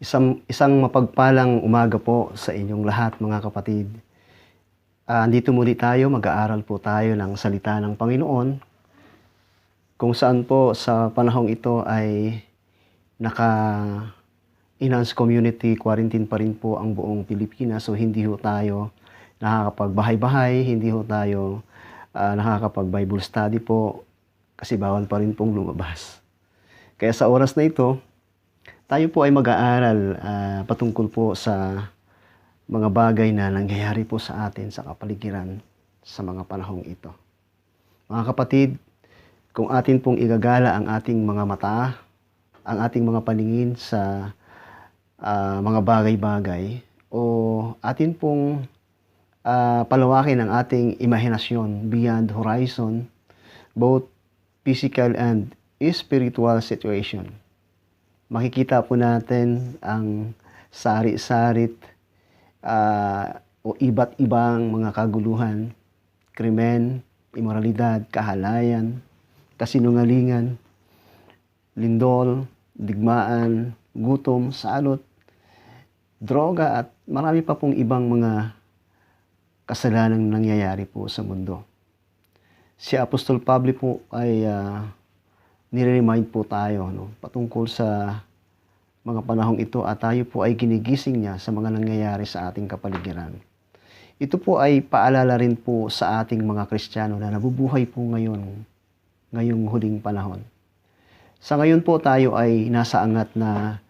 Isang mapagpalang umaga po sa inyong lahat mga kapatid. Andito muli tayo, mag-aaral po tayo ng salita ng Panginoon, kung saan po sa panahong ito ay naka-enhanced community quarantine pa rin po ang buong Pilipinas. So hindi ho tayo nakakapagbahay-bahay, hindi ho tayo nakakapag-Bible study po kasi bawal pa rin pong lumabas. Kaya sa oras na ito, tayo po ay mag-aaral patungkol po sa mga bagay na nangyayari po sa atin sa kapaligiran sa mga panahong ito. Mga kapatid, kung atin pong igagala ang ating mga mata, ang ating mga paningin sa mga bagay-bagay, o atin pong palawakin ang ating imahinasyon beyond horizon, both physical and spiritual situation, makikita po natin ang sari-sarit o iba't ibang mga kaguluhan, krimen, imoralidad, kahalayan, kasinungalingan, lindol, digmaan, gutom, salot, droga at marami pa pong ibang mga kasalanang nangyayari po sa mundo. Si Apostol Pablo po ay nire-remind po tayo patungkol sa mga panahong ito at tayo po ay ginigising niya sa mga nangyayari sa ating kapaligiran. Ito po ay paalala rin po sa ating mga Kristiyano na nabubuhay po ngayong huling panahon. Sa ngayon po tayo ay nasa angat na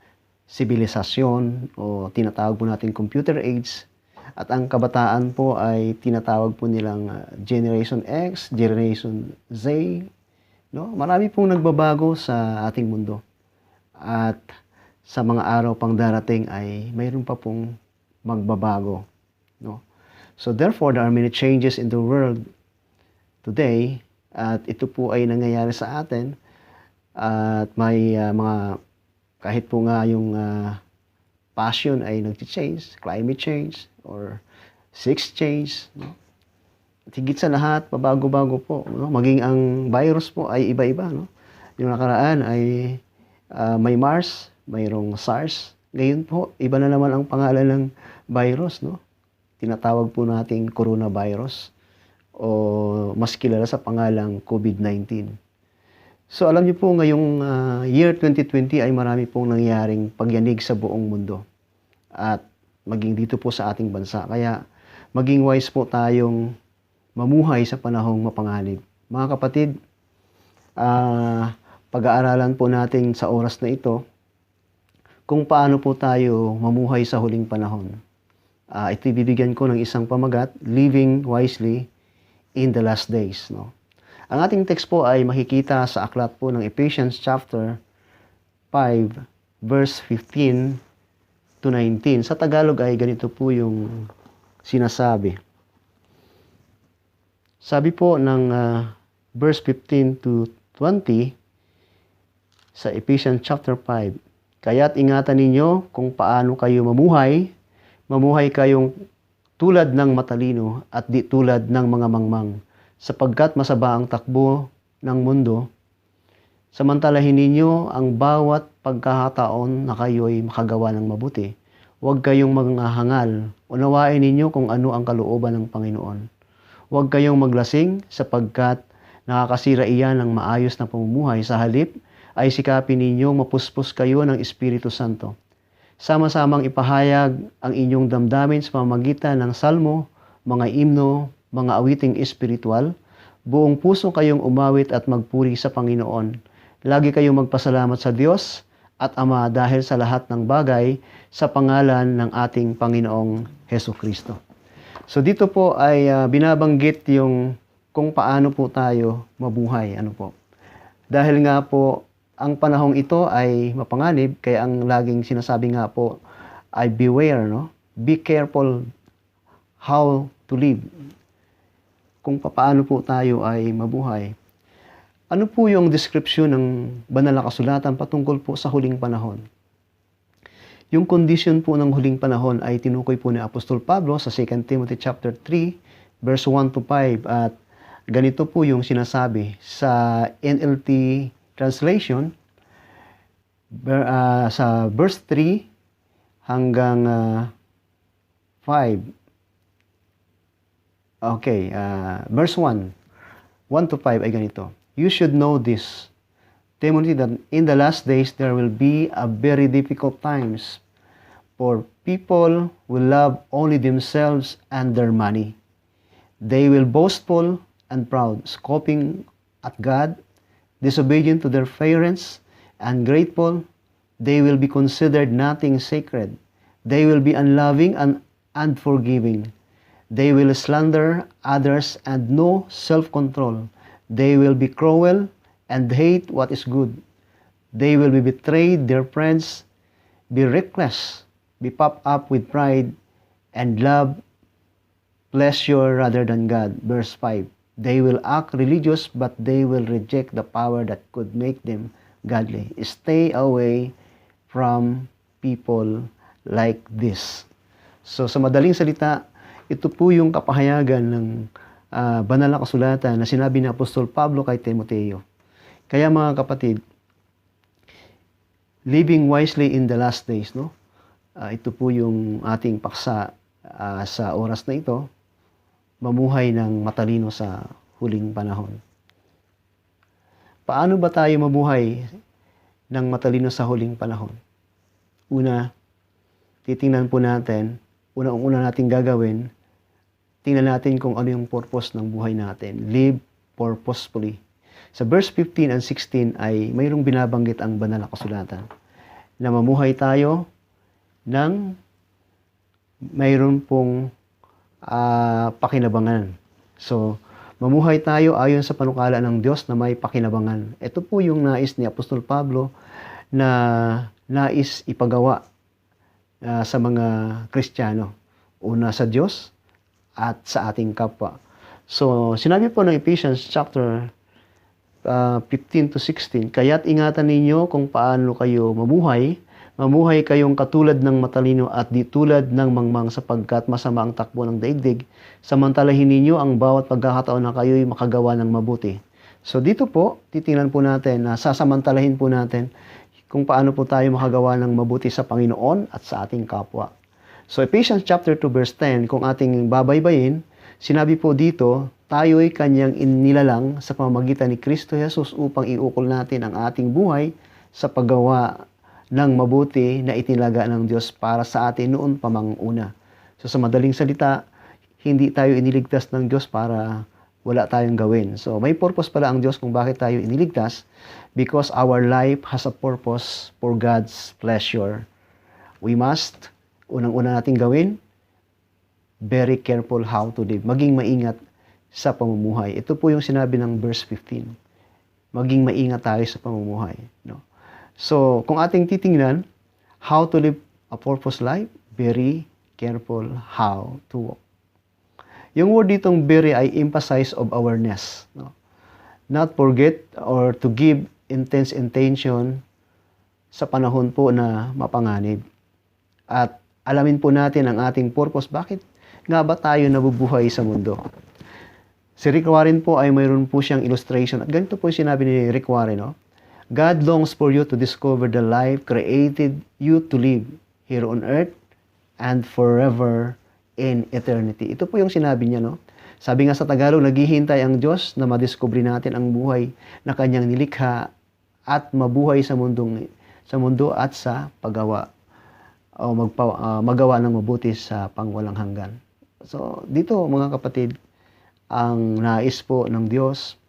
sibilisasyon o tinatawag po natin computer age, at ang kabataan po ay tinatawag po nilang Generation X, Generation Z. Marami pong nagbabago sa ating mundo. At sa mga araw pang darating ay mayroon pa pong magbabago. So therefore, there are many changes in the world today. At ito po ay nangyayari sa atin. At may mga, kahit po nga yung passion ay nag-change, climate change or sex change. At higit sa lahat, pabago-bago po. Maging ang virus po ay iba-iba. Yung nakaraan ay may MERS, mayroong SARS. Ngayon po, iba na naman ang pangalan ng virus. Tinatawag po nating coronavirus o mas kilala sa pangalang COVID-19. So alam niyo po, ngayong year 2020 ay marami pong nangyaring pagyanig sa buong mundo. At maging dito po sa ating bansa. Kaya maging wise po tayong mamuhay sa panahong mapanganib. Mga kapatid, pag-aaralan po natin sa oras na ito kung paano po tayo mamuhay sa huling panahon. Ito ibibigyan ko ng isang pamagat, Living Wisely in the Last Days. Ang ating text po ay makikita sa aklat po ng Ephesians chapter 5, verse 15 to 19. Sa Tagalog ay ganito po yung sinasabi. Sabi po ng verse 15 to 20 sa Ephesians chapter 5, kaya't ingatan ninyo kung paano kayo mamuhay kayong tulad ng matalino at di tulad ng mga mangmang, sapagkat masaba ang takbo ng mundo. Samantalahin ninyo ang bawat pagkakataon na kayo'y makagawa ng mabuti. Huwag kayong manghahangal. Unawain ninyo kung ano ang kalooban ng Panginoon. Huwag kayong maglasing sapagkat nakakasira iyan ng maayos na pamumuhay. Sa halip ay sikapin ninyo mapuspos kayo ng Espiritu Santo. Sama-samang ipahayag ang inyong damdamin sa pamamagitan ng salmo, mga imno, mga awiting espiritual. Buong puso kayong umawit at magpuri sa Panginoon. Lagi kayong magpasalamat sa Diyos at Ama dahil sa lahat ng bagay sa pangalan ng ating Panginoong Hesukristo. So dito po ay binabanggit yung kung paano po tayo mabuhay. Dahil nga po ang panahong ito ay mapanganib, kaya ang laging sinasabi nga po ay beware, be careful how to live. Kung paano po tayo ay mabuhay. Ano po yung description ng banal na kasulatan patungkol po sa huling panahon? Yung condition po ng huling panahon ay tinukoy po ni Apostol Pablo sa 2 Timothy chapter 3, verse 1 to 5. At ganito po yung sinasabi sa NLT translation, sa verse 3, hanggang 5. Okay, verse 1. 1 to 5 ay ganito. You should know this, Timothy, that in the last days there will be a very difficult times, for people will love only themselves and their money. They will boastful and proud, scoffing at God, disobedient to their parents, ungrateful. They will be considered nothing sacred. They will be unloving and unforgiving. They will slander others and no self-control. They will be cruel and hate what is good. They will be betrayed their friends, be reckless, be puffed up with pride, and love pleasure rather than God. Verse 5. They will act religious, but they will reject the power that could make them godly. Stay away from people like this. So sa madaling salita, ito po yung kapahayagan ng banal na kasulatan na sinabi ni Apostol Pablo kay Timoteo. Kaya mga kapatid, living wisely in the last days, no? Ito po yung ating paksa sa oras na ito, mamuhay ng matalino sa huling panahon. Paano ba tayo mabuhay ng matalino sa huling panahon? Una, titingnan po natin, una nating gagawin, tingnan natin kung ano yung purpose ng buhay natin. Live purposefully. Sa verse 15 and 16 ay mayroong binabanggit ang banal na kasulatan na mamuhay tayo ng mayroon pong pakinabangan. So, mamuhay tayo ayon sa panukala ng Diyos na may pakinabangan. Ito po yung nais ni Apostol Pablo na nais ipagawa sa mga Kristiyano. Una sa Diyos at sa ating kapwa. So, sinabi po ng Ephesians chapter 15 to 16, kaya't ingatan ninyo kung paano kayo mamuhay kayong katulad ng matalino at di tulad ng mangmang sapagkat masama ang takbo ng daigdig, samantalahin ninyo ang bawat pagkakataon na kayo'y makagawa ng mabuti. So dito po, titingnan po natin na sasamantalahin po natin kung paano po tayo makagawa ng mabuti sa Panginoon at sa ating kapwa. So Ephesians chapter 2 verse 10, kung ating babaybayin, sinabi po dito, tayo'y kanyang inilalang sa pamamagitan ni Kristo Jesus upang iukol natin ang ating buhay sa paggawa ng mabuti na itinaga ng Diyos para sa atin noon pa mang una. So sa madaling salita, hindi tayo iniligtas ng Diyos para wala tayong gawin. So may purpose pala ang Diyos kung bakit tayo iniligtas, because our life has a purpose for God's pleasure. We must, unang-una nating gawin, very careful how to live. Maging maingat sa pamumuhay. Ito po yung sinabi ng verse 15. Maging maingat tayo sa pamumuhay. No? So, kung ating titingnan, how to live a purpose life, very careful how to walk. Yung word ditong very ay emphasize of awareness. No? Not forget or to give intense intention sa panahon po na mapanganib. At alamin po natin ang ating purpose. Bakit nga ba tayo nabubuhay sa mundo? Si Rick Warren po ay mayroon po siyang illustration. At ganito po yung sinabi ni Rick Warren, no? God longs for you to discover the life created you to live here on earth and forever in eternity. Ito po yung sinabi niya, no? Sabi nga sa Tagalog, naghihintay ang Diyos na madiscover natin ang buhay na kanyang nilikha at mabuhay sa mundo at sa paggawa o magawa ng mabuti sa pangwalang hanggan. So, dito mga kapatid, ang nais po ng Diyos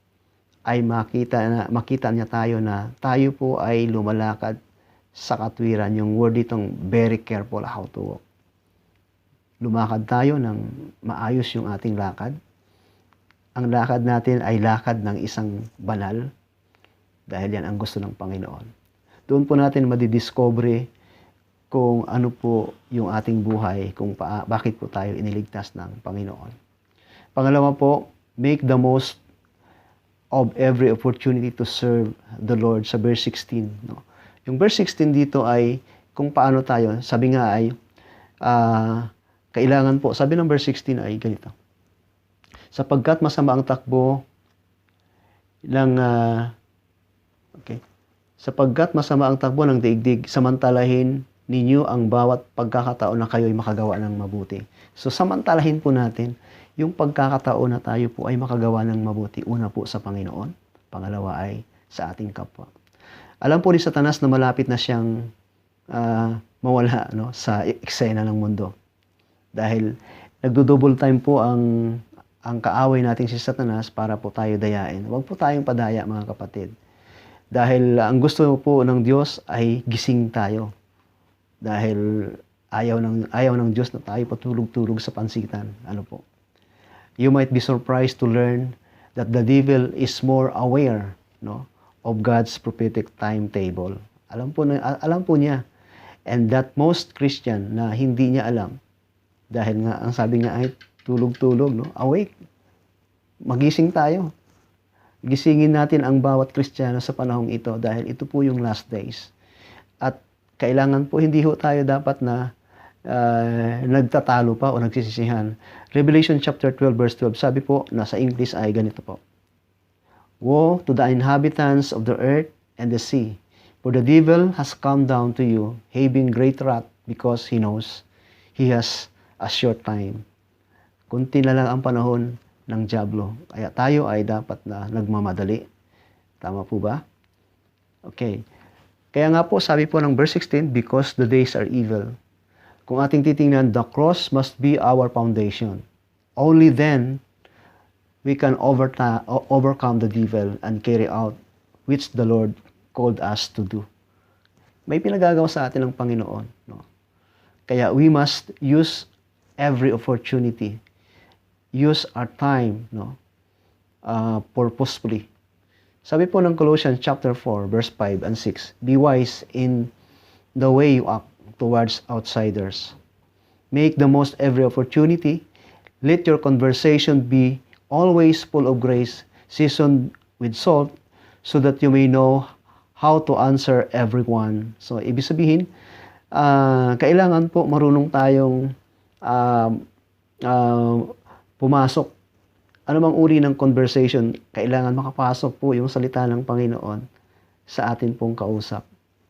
ay makita niya tayo na tayo po ay lumalakad sa katwiran. Yung word ditong very careful how to walk. Lumakad tayo ng maayos yung ating lakad. Ang lakad natin ay lakad ng isang banal dahil yan ang gusto ng Panginoon. Doon po natin madidiscover kung ano po yung ating buhay, kung bakit po tayo iniligtas ng Panginoon. Pangalawa po, make the most of every opportunity to serve the Lord sa verse 16. No? Yung verse 16 dito ay kung paano tayo, sabi nga ay kailangan po, sabi ng verse 16 ay ganito. Sapagkat masama ang takbo ng sapagkat masama ang takbo ng daigdig, samantalahin ninyo ang bawat pagkakataon na kayo'y makagawa ng mabuti. So samantalahin po natin yung pagkakataon na tayo po ay makagawa ng mabuti. Una po sa Panginoon, pangalawa ay sa ating kapwa. Alam po ni Satanas na malapit na siyang mawala sa eksena ng mundo. Dahil nagdo-double time po ang kaaway nating si Satanas para po tayo dayain. Huwag po tayong padaya, mga kapatid. Dahil ang gusto po ng Diyos ay gising tayo. Dahil ayaw ng Diyos na tayo patulog-tulog sa pansitan. Ano po? You might be surprised to learn that the devil is more aware of God's prophetic timetable. Alam po niya. And that most Christian na hindi niya alam, dahil nga ang sabi niya ay tulog-tulog, awake. Magising tayo. Gisingin natin ang bawat Kristiyano sa panahong ito dahil ito po yung last days. At kailangan po, hindi ho tayo dapat na nagtatalo pa o nagsisisihan. Revelation chapter 12 verse 12, sabi po, nasa English ay ganito po. Woe to the inhabitants of the earth and the sea, for the devil has come down to you, having great wrath, because he knows he has a short time. Kunti na lang ang panahon ng dyablo. Kaya tayo ay dapat na nagmamadali. Tama po ba? Okay. Kaya nga po, sabi po ng verse 16, because the days are evil. Kung ating titingnan, the cross must be our foundation. Only then, we can overcome the devil and carry out which the Lord called us to do. May pinagagawa sa atin ng Panginoon. Kaya we must use every opportunity. Use our time purposefully. Sabi po ng Colossians chapter 4 verse 5 and 6, be wise in the way you act towards outsiders. Make the most every opportunity. Let your conversation be always full of grace, seasoned with salt, so that you may know how to answer everyone. So, ibig sabihin, kailangan po marunong tayong pumasok. Anumang uri ng conversation, kailangan makapasok po yung salita ng Panginoon sa atin pong kausap.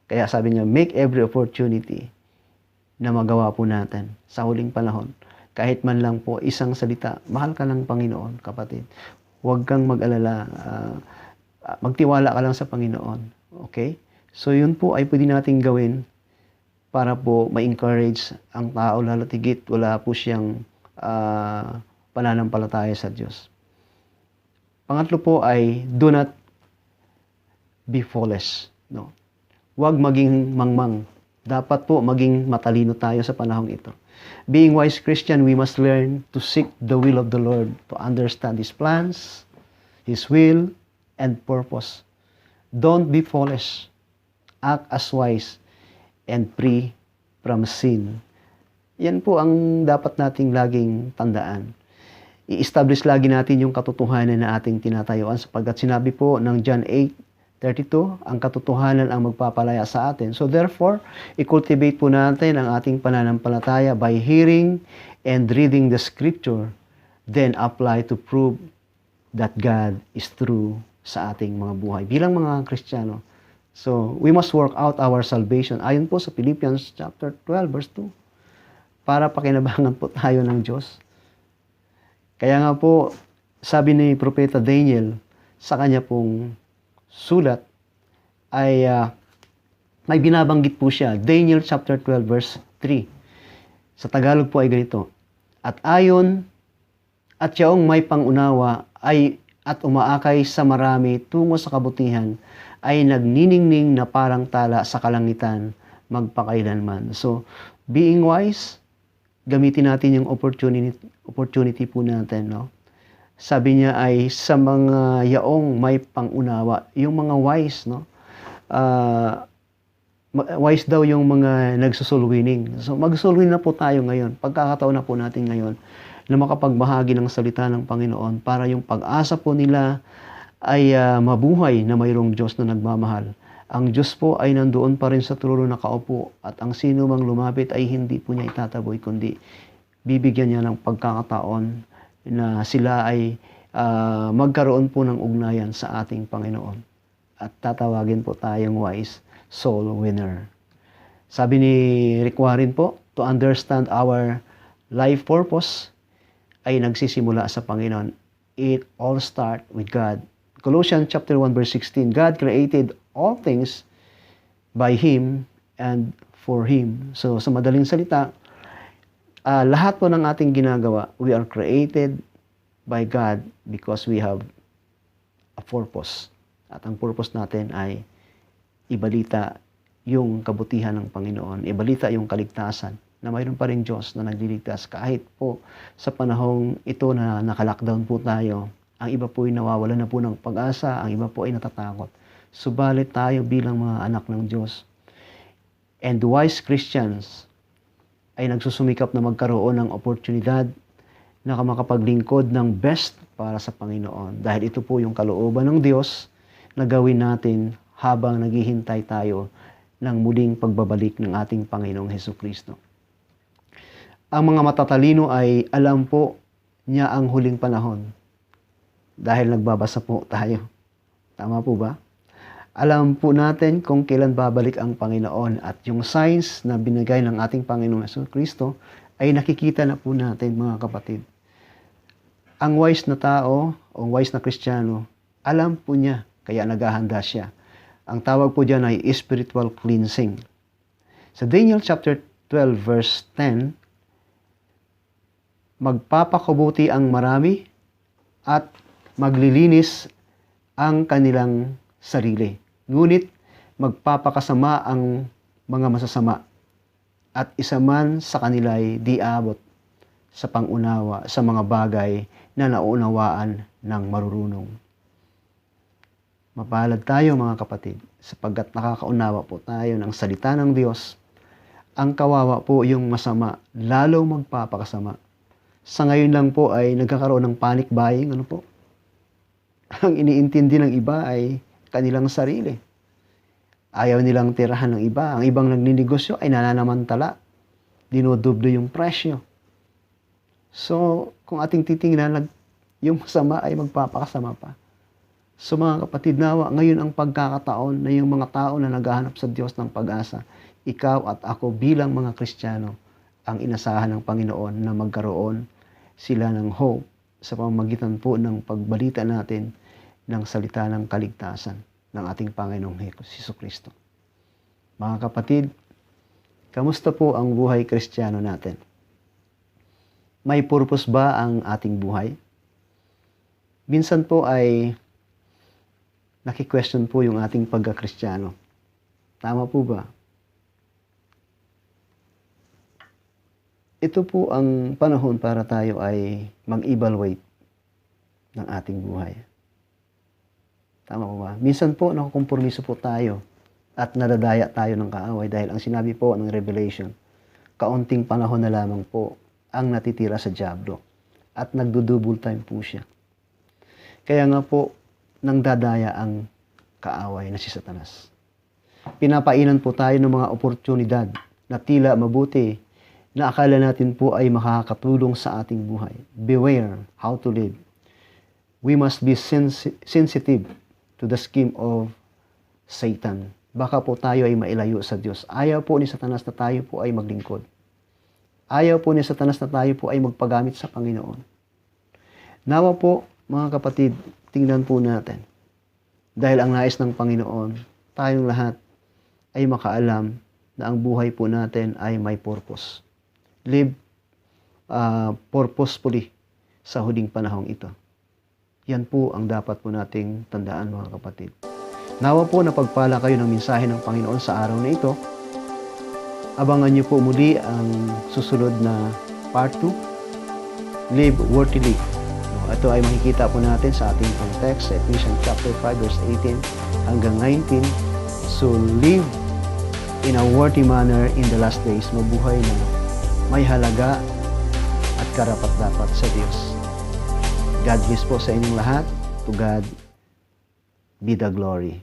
Kaya sabi niya, make every opportunity na magawa po natin sa huling panahon. Kahit man lang po isang salita, mahal ka ng Panginoon, kapatid. Huwag kang mag-alala. Magtiwala ka lang sa Panginoon. Okay? So yun po ay pwede nating gawin para po ma-encourage ang tao, lalo tigit wala po siyang pananampalataya sa Diyos. Pangatlo po ay do not be foolish. Huwag maging mangmang. Dapat po maging matalino tayo sa panahong ito. Being wise Christian, we must learn to seek the will of the Lord, to understand His plans, His will, and purpose. Don't be foolish. Act as wise and free from sin. Yan po ang dapat nating laging tandaan. I-establish lagi natin yung katotohanan na ating tinatayuan sapagkat sinabi po ng John 8:32, ang katotohanan ang magpapalaya sa atin. So therefore, i-cultivate po natin ang ating pananampalataya by hearing and reading the scripture, then apply to prove that God is true sa ating mga buhay bilang mga Kristiyano. So, we must work out our salvation. Ayon po sa Philippians chapter 12 verse 2. Para pakinabangan po tayo ng Diyos. Kaya nga po, sabi ni Propeta Daniel sa kanya pong sulat ay may binabanggit po siya. Daniel chapter 12 verse 3. Sa Tagalog po ay ganito. At ayon at yaong may pangunawa ay at umaakay sa marami tungo sa kabutihan ay nagniningning na parang tala sa kalangitan magpakailanman. So, being wise, gamitin natin yung opportunity po natin, Sabi niya ay sa mga yaong may pangunawa, yung mga wise, wise daw yung mga nagsusulwining. So magsulwin na po tayo ngayon. Pagkakataon na po natin ngayon na makapagbahagi ng salita ng Panginoon para yung pag-asa po nila ay mabuhay na mayroong Diyos na nagmamahal. Ang Diyos po ay nandoon pa rin sa trono nakaupo at ang sino mang lumapit ay hindi po niya itataboy kundi bibigyan niya ng pagkakataon na sila ay magkaroon po ng ugnayan sa ating Panginoon. At tatawagin po tayong wise soul winner. Sabi ni Rick Warren po, to understand our life purpose ay nagsisimula sa Panginoon. It all start with God. Colossians chapter 1 verse 16, God created all things by Him and for Him. So sa madaling salita, lahat po ng ating ginagawa, we are created by God because we have a purpose. At ang purpose natin ay ibalita yung kabutihan ng Panginoon, ibalita yung kaligtasan na mayroon pa rin Diyos na nagliligtas kahit po sa panahong ito na naka-lockdown po tayo. Ang iba po ay nawawalan na po ng pag-asa, ang iba po ay natatakot. Subalit tayo bilang mga anak ng Diyos and wise Christians ay nagsusumikap na magkaroon ng oportunidad na makapaglingkod ng best para sa Panginoon. Dahil ito po yung kalooban ng Diyos na gawin natin habang naghihintay tayo ng muling pagbabalik ng ating Panginoong Hesukristo. Ang mga matatalino ay alam po niya ang huling panahon dahil nagbabasa po tayo. Tama po ba? Alam po natin kung kailan babalik ang Panginoon at yung signs na binigay ng ating Panginoong Hesukristo ay nakikita na po natin, mga kapatid. Ang wise na tao o wise na Kristiyano, alam po niya kaya naghahanda siya. Ang tawag po diyan ay spiritual cleansing. Sa Daniel chapter 12 verse 10, magpapakabuti ang marami at maglilinis ang kanilang sarili. Ngunit magpapakasama ang mga masasama at isa man sa kanila ay di abot sa pangunawa sa mga bagay na naunawaan ng marurunong. Mapalad tayo, mga kapatid, sapagkat nakakaunawa po tayo ng salita ng Diyos. Ang kawawa po yung masama, lalo magpapakasama. Sa ngayon lang po ay nagkakaroon ng panic buying. Ano po? Ang iniintindi ng iba ay kanilang sarili. Ayaw nilang tirahan ng iba. Ang ibang nagninegosyo ay nananamantala. Dinodoblo yung presyo. So, kung ating titingnan, yung masama ay magpapakasama pa. So mga kapatid, nawa, ngayon ang pagkakataon na yung mga tao na naghahanap sa Diyos ng pag-asa, ikaw at ako bilang mga Kristiyano, ang inasahan ng Panginoon na magkaroon sila ng hope sa pamamagitan po ng pagbalita natin ng salita ng kaligtasan ng ating Panginoong Hesukristo. Mga kapatid, kamusta po ang buhay Kristiyano natin? May purpose ba ang ating buhay? Minsan po ay naki-question po yung ating pagka-Kristiyano. Tama po ba? Ito po ang panahon para tayo ay mag-evaluate ng ating buhay. Tama po ba? Minsan po nakukompromiso po tayo at nadadaya tayo ng kaaway dahil ang sinabi po ng Revelation, kaunting panahon na lamang po ang natitira sa dyablo at nagdo-double time po siya. Kaya nga po, nang dadaya ang kaaway na si Satanas. Pinapainan po tayo ng mga oportunidad na tila mabuti na akala natin po ay makakatulong sa ating buhay. Beware how to live. We must be sensitive to the scheme of Satan. Baka po tayo ay mailayo sa Diyos. Ayaw po ni Satanas na tayo po ay maglingkod. Ayaw po ni Satanas na tayo po ay magpagamit sa Panginoon. Nawa po, mga kapatid, tingnan po natin. Dahil ang nais ng Panginoon, tayong lahat ay makaalam na ang buhay po natin ay may purpose. Live purposefully sa huling panahong ito. Yan po ang dapat po nating tandaan, mga kapatid. Nawa po napagpala kayo ng mensahe ng Panginoon sa araw na ito. Abangan niyo po muli ang susunod na part 2, Live Worthily. Ito ay makikita po natin sa ating text sa Ephesians chapter 5 verse 18 hanggang 19. So live in a worthy manner in the last days. Mabuhay na may halaga at karapat-dapat sa Diyos. God bless po sa inyong lahat. To God be the glory.